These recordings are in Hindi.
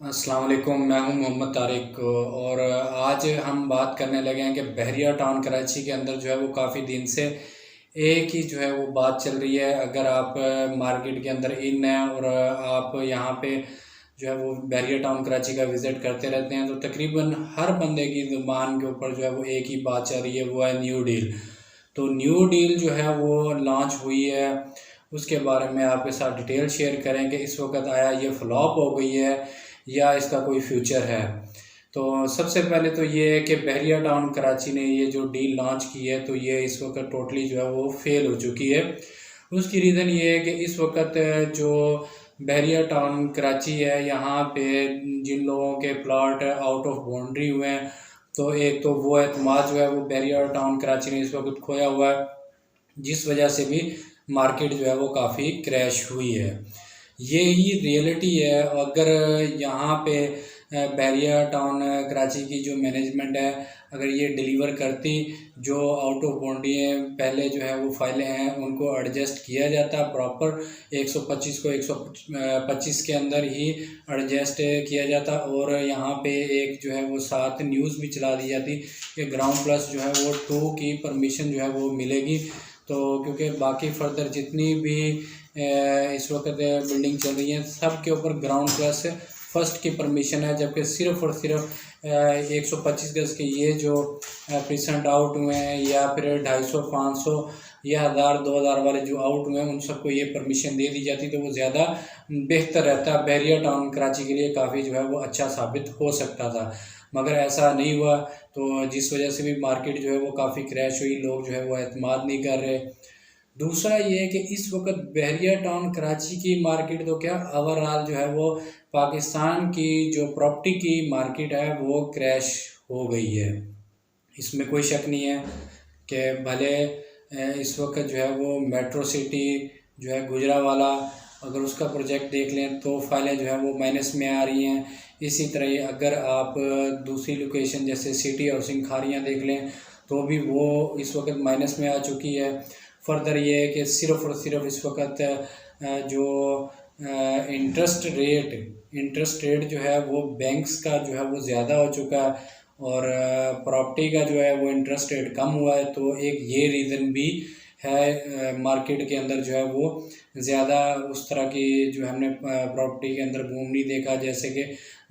अस्सलाम वालेकुम। मैं हूं मोहम्मद तारिक और आज हम बात करने लगे हैं कि बहरिया टाउन कराची के अंदर जो है वो काफ़ी दिन से एक ही जो है वो बात चल रही है। अगर आप मार्केट के अंदर इन हैं और आप यहाँ पे जो है वो बहरिया टाउन कराची का विज़िट करते रहते हैं तो तकरीबन हर बंदे की ज़ुबान के ऊपर जो है वो एक ही बात चल रही है, वो है न्यू डील। तो न्यू डील जो है वो लॉन्च हुई है, उसके बारे में आपके साथ डिटेल शेयर करें कि इस वक्त आया ये फ्लॉप हो गई है या इसका कोई फ्यूचर है। तो सबसे पहले तो ये है कि बहरिया टाउन कराची ने ये जो डील लॉन्च की है तो ये इस वक्त टोटली जो है वो फेल हो चुकी है। उसकी रीज़न ये है कि इस वक्त जो बहरिया टाउन कराची है यहाँ पे जिन लोगों के प्लॉट आउट ऑफ बाउंड्री हुए हैं तो एक तो वो एतमाद जो है वो बहरिया टाउन कराची ने इस वक्त खोया हुआ है, जिस वजह से भी मार्केट जो है वो काफ़ी क्रैश हुई है। ये ही रियलिटी है। अगर यहाँ पे बहरिया टाउन कराची की जो मैनेजमेंट है अगर ये डिलीवर करती, जो आउट ऑफ बाउंड्री पहले जो है वो फाइलें हैं उनको एडजस्ट किया जाता प्रॉपर 125 को 125 के अंदर ही एडजस्ट किया जाता और यहाँ पे एक जो है वो साथ न्यूज़ भी चला दी जाती कि ग्राउंड प्लस जो है वो 2 की परमिशन जो है वो मिलेगी। तो क्योंकि बाकी फर्दर जितनी भी इस वक्त बिल्डिंग चल रही है सब के ऊपर ग्राउंड प्लस फर्स्ट की परमिशन है, जबकि सिर्फ़ और सिर्फ 125 गज़ के ये जो पेशेंट आउट हुए हैं या फिर 250 500 या 1000 2000 वाले जो आउट हुए हैं उन सबको ये परमिशन दे दी जाती तो वो ज़्यादा बेहतर रहता। बहरिया टाउन कराची के लिए काफ़ी जो है वो अच्छा साबित हो सकता था, मगर ऐसा नहीं हुआ। तो जिस वजह से भी मार्केट जो है वो काफ़ी क्रैश हुई, लोग जो है वो एतमाद नहीं कर रहे। दूसरा ये है कि इस वक्त बहरिया टाउन कराची की मार्केट तो क्या ओवरऑल जो है वो पाकिस्तान की जो प्रॉपर्टी की मार्केट है वो क्रैश हो गई है। इसमें कोई शक नहीं है कि भले इस वक्त जो है वो मेट्रो सिटी जो है गुजरावाला अगर उसका प्रोजेक्ट देख लें तो फाइलें जो है वो माइनस में आ रही हैं। इसी तरह ये अगर आप दूसरी लोकेशन जैसे सिटी हाउसिंग खारियाँ देख लें तो भी वो इस वक्त माइनस में आ चुकी है। फर्दर ये है कि सिर्फ़ और सिर्फ इस वक्त जो इंटरेस्ट रेट जो है वो बैंक्स का जो है वो ज़्यादा हो चुका है और प्रॉपर्टी का जो है वो इंटरेस्ट रेट कम हुआ है। तो एक ये रीज़न भी है मार्केट के अंदर जो है वो ज़्यादा उस तरह की जो हमने प्रॉपर्टी के अंदर बूम नहीं देखा जैसे कि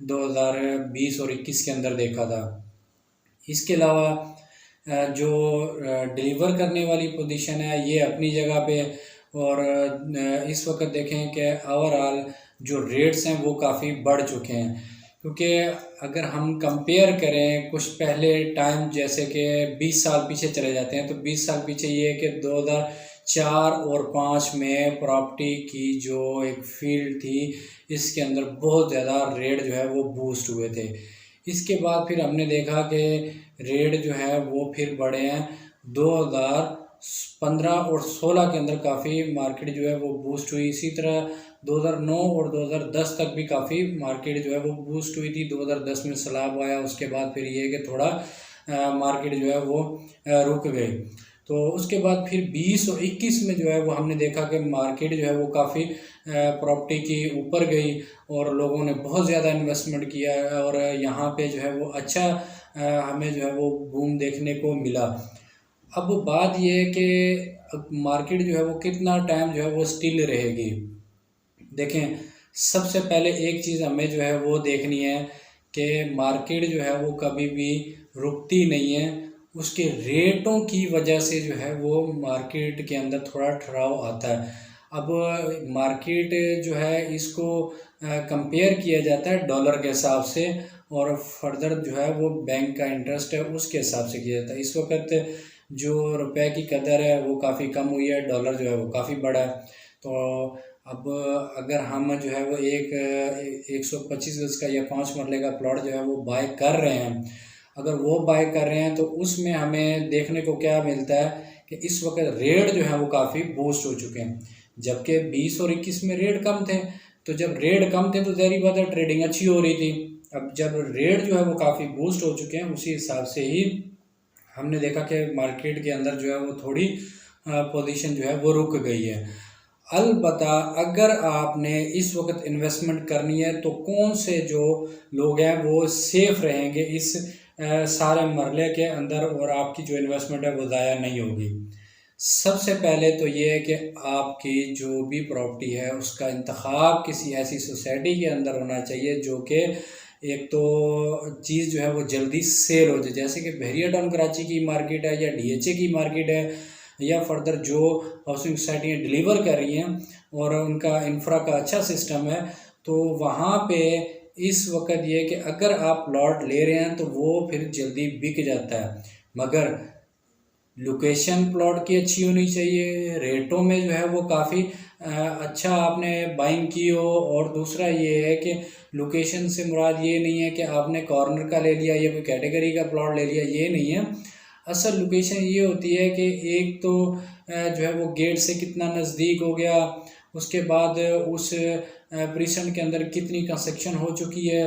2020 और 21 के अंदर देखा था। इसके अलावा जो डिलीवर करने वाली पोजीशन है ये अपनी जगह पे और इस वक्त देखें कि ओवरऑल जो रेट्स हैं वो काफ़ी बढ़ चुके हैं। क्योंकि अगर हम कंपेयर करें कुछ पहले टाइम जैसे कि 20 साल पीछे चले जाते हैं तो 20 साल पीछे ये है कि 2004 और 5 में प्रॉपर्टी की जो एक फील्ड थी इसके अंदर बहुत ज़्यादा रेट जो है वो बूस्ट हुए थे। इसके बाद फिर हमने देखा कि रेट जो है वो फिर बढ़े हैं। 2015 और 16 के अंदर काफ़ी मार्केट जो है वो बूस्ट हुई। इसी तरह 2009 और 2010 तक भी काफ़ी मार्केट जो है वो बूस्ट हुई थी। 2010 में सैलाब आया, उसके बाद फिर ये कि थोड़ा मार्केट जो है वो रुक गई। तो उसके बाद फिर 20 और 21 में जो है वो हमने देखा कि मार्केट जो है वो काफ़ी प्रॉपर्टी की ऊपर गई और लोगों ने बहुत ज़्यादा इन्वेस्टमेंट किया और यहाँ पे जो है वो अच्छा हमें जो है वो बूम देखने को मिला। अब बात ये है कि मार्केट जो है वो कितना टाइम जो है वो स्टिल रहेगी। देखें, सबसे पहले एक चीज़ हमें जो है वो देखनी है कि मार्केट जो है वो कभी भी रुकती नहीं है। उसके रेटों की वजह से जो है वो मार्केट के अंदर थोड़ा ठहराव आता है। अब मार्केट जो है इसको कंपेयर किया जाता है डॉलर के हिसाब से और फर्दर जो है वो बैंक का इंटरेस्ट है उसके हिसाब से किया जाता है। इस वक्त जो रुपए की कदर है वो काफ़ी कम हुई है, डॉलर जो है वो काफ़ी बढ़ा है। तो अब अगर हम जो है वो 125 गज़ का या 5 मरले का प्लॉट जो है वो बाय कर रहे हैं, अगर वो बाय कर रहे हैं तो उसमें हमें देखने को क्या मिलता है कि इस वक्त रेट जो है वो काफ़ी बूस्ट हो चुके हैं, जबकि 20 और 21 में रेट कम थे। तो जब रेट कम थे तो ज़ाहिर बात है ट्रेडिंग अच्छी हो रही थी। अब जब रेट जो है वो काफ़ी बूस्ट हो चुके हैं उसी हिसाब से ही हमने देखा कि मार्केट के अंदर जो है वो थोड़ी पोजीशन जो है वो रुक गई है। अलबत्ता अगर आपने इस वक्त इन्वेस्टमेंट करनी है तो कौन से जो लोग हैं वो सेफ़ रहेंगे इस सारे मरले के अंदर, और आपकी जो इन्वेस्टमेंट है वो ज़ाया नहीं होगी। सबसे पहले तो ये है कि आपकी जो भी प्रॉपर्टी है उसका इंतखाब किसी ऐसी सोसाइटी के अंदर होना चाहिए जो कि एक तो चीज़ जो है वो जल्दी सेल हो जाए, जैसे कि बहरिया टाउन कराची की मार्केट है या डीएचए की मार्केट है या फर्दर जो हाउसिंग सोसाइटियाँ डिलीवर कर रही हैं और उनका इंफ्रा का अच्छा सिस्टम है, तो वहाँ पे इस वक्त ये कि अगर आप प्लॉट ले रहे हैं तो वो फिर जल्दी बिक जाता है, मगर लोकेशन प्लॉट की अच्छी होनी चाहिए, रेटों में जो है वो काफ़ी अच्छा आपने बाइंग की हो। और दूसरा ये है कि लोकेशन से मुराद ये नहीं है कि आपने कॉर्नर का ले लिया या कोई कैटेगरी का प्लॉट ले लिया, ये नहीं है। असल लोकेशन ये होती है कि एक तो जो है वो गेट से कितना नज़दीक हो गया, उसके बाद उस प्रीसेंट के अंदर कितनी कंस्ट्रक्शन हो चुकी है,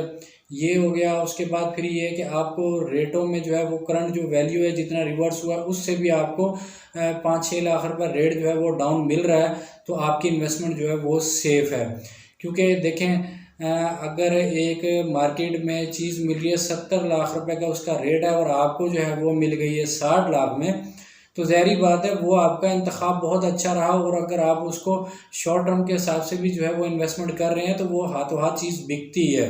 ये हो गया। उसके बाद फिर ये है कि आपको रेटों में जो है वो करंट जो वैल्यू है जितना रिवर्स हुआ उससे भी आपको 5-6 लाख रुपये रेट जो है वो डाउन मिल रहा है, तो आपकी इन्वेस्टमेंट जो है वो सेफ़ है। क्योंकि देखें अगर एक मार्केट में चीज़ मिल रही है 70 लाख रुपए का उसका रेट है और आपको जो है वो मिल गई है 60 लाख में, तो ज़ाहिर बात है वो आपका इंतखाब बहुत अच्छा रहा। और अगर आप उसको शॉर्ट टर्म के हिसाब से भी जो है वो इन्वेस्टमेंट कर रहे हैं तो वो हाथों हाथ चीज़ बिकती है।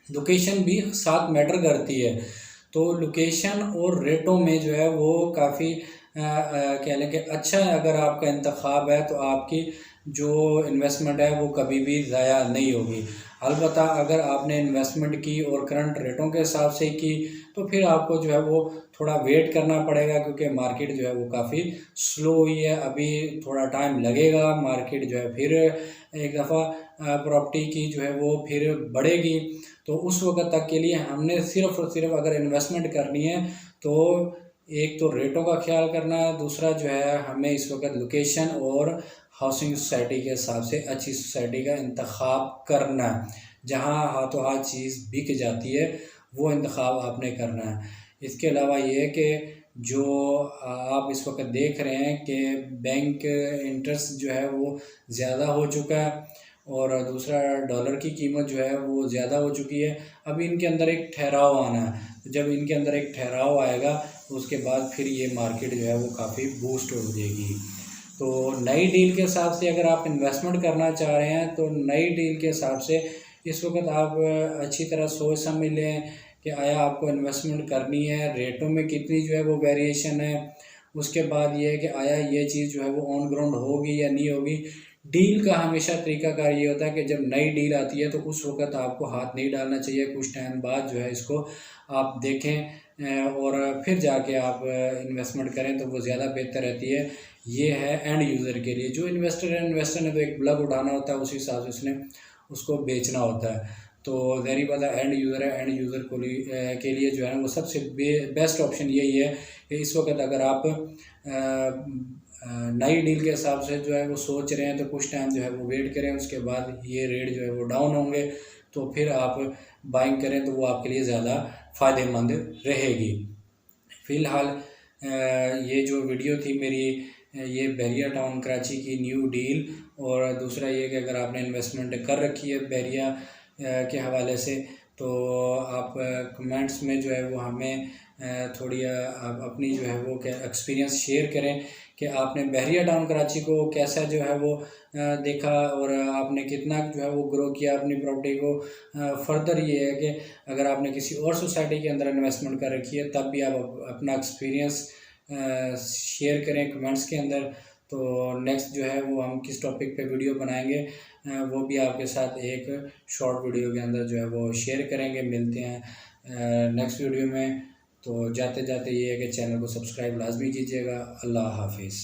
लोकेशन भी साथ मैटर करती है, तो लोकेशन और रेटों में जो है वो काफ़ी कह लें कि अच्छा है। अगर आपका इंतखाब है तो आपकी जो इन्वेस्टमेंट है वो कभी भी ज़ाया नहीं होगी। अलबत्ता अगर आपने इन्वेस्टमेंट की और करंट रेटों के हिसाब से की तो फिर आपको जो है वो थोड़ा वेट करना पड़ेगा, क्योंकि मार्केट जो है वो काफ़ी स्लो हुई है, अभी थोड़ा टाइम लगेगा। मार्केट जो है फिर एक दफ़ा प्रॉपर्टी की जो है वो फिर बढ़ेगी, तो उस वक्त तक के लिए हमने सिर्फ़ और सिर्फ अगर इन्वेस्टमेंट करनी है तो एक तो रेटों का ख्याल करना है, दूसरा जो है हमें इस वक्त लोकेशन और हाउसिंग सोसाइटी के हिसाब से अच्छी सोसाइटी का इंतखाब करना है, जहाँ हाथों हाथ चीज़ बिक जाती है वो इंतखाब आपने करना है। इसके अलावा ये है कि जो आप इस वक्त देख रहे हैं कि बैंक इंटरेस्ट जो है वो ज़्यादा हो चुका है और दूसरा डॉलर की कीमत जो है वो ज़्यादा हो चुकी है। अब इनके अंदर एक ठहराव आना है, तो जब इनके अंदर एक ठहराव आएगा तो उसके बाद फिर ये मार्केट जो है वो काफ़ी बूस्ट हो जाएगी। तो नई डील के हिसाब से अगर आप इन्वेस्टमेंट करना चाह रहे हैं तो नई डील के हिसाब से इस वक्त आप अच्छी तरह सोच समझ लें कि आया आपको इन्वेस्टमेंट करनी है, रेटों में कितनी जो है वो वेरिएशन है। उसके बाद ये है कि आया ये चीज़ जो है वो ऑन ग्राउंड होगी या नहीं होगी। डील का हमेशा तरीकाकार ये होता है कि जब नई डील आती है तो उस वक्त आपको हाथ नहीं डालना चाहिए, कुछ टाइम बाद जो है इसको आप देखें और फिर जाके आप इन्वेस्टमेंट करें तो वो ज़्यादा बेहतर रहती है। ये है एंड यूज़र के लिए। जो इन्वेस्टर है, इन्वेस्टर ने तो एक प्लग उठाना होता है, उस हिसाब से उसने उसको बेचना होता है। तो ज़ाहिर बात है एंड यूज़र है, एंड यूज़र को के लिए जो है वो सबसे बेस्ट ऑप्शन यही है कि इस वक्त अगर आप नई डील के हिसाब से जो है वो सोच रहे हैं तो कुछ टाइम जो है वो वेट करें, उसके बाद ये रेट जो है वो डाउन होंगे तो फिर आप बाइंग करें तो वो आपके लिए ज़्यादा फ़ायदेमंद रहेगी। फ़िलहाल ये जो वीडियो थी मेरी ये बहरिया टाउन कराची की न्यू डील, और दूसरा ये कि अगर आपने इन्वेस्टमेंट कर रखी है बहरिया के हवाले से तो आप कमेंट्स में जो है वो हमें थोड़ी आप अपनी जो है वो क्या एक्सपीरियंस शेयर करें कि आपने बहरिया टाउन कराची को कैसा जो है वो देखा और आपने कितना जो है वो ग्रो किया अपनी प्रॉपर्टी को। फर्दर ये है कि अगर आपने किसी और सोसाइटी के अंदर इन्वेस्टमेंट कर रखी है तब भी आप अपना एक्सपीरियंस शेयर करें कमेंट्स के अंदर। तो नेक्स्ट जो है वो हम किस टॉपिक पे वीडियो बनाएंगे वो भी आपके साथ एक शॉर्ट वीडियो के अंदर जो है वो शेयर करेंगे। मिलते हैं नेक्स्ट वीडियो में। तो जाते जाते ये है कि चैनल को सब्सक्राइब लाजमी कीजिएगा। अल्लाह हाफिज़।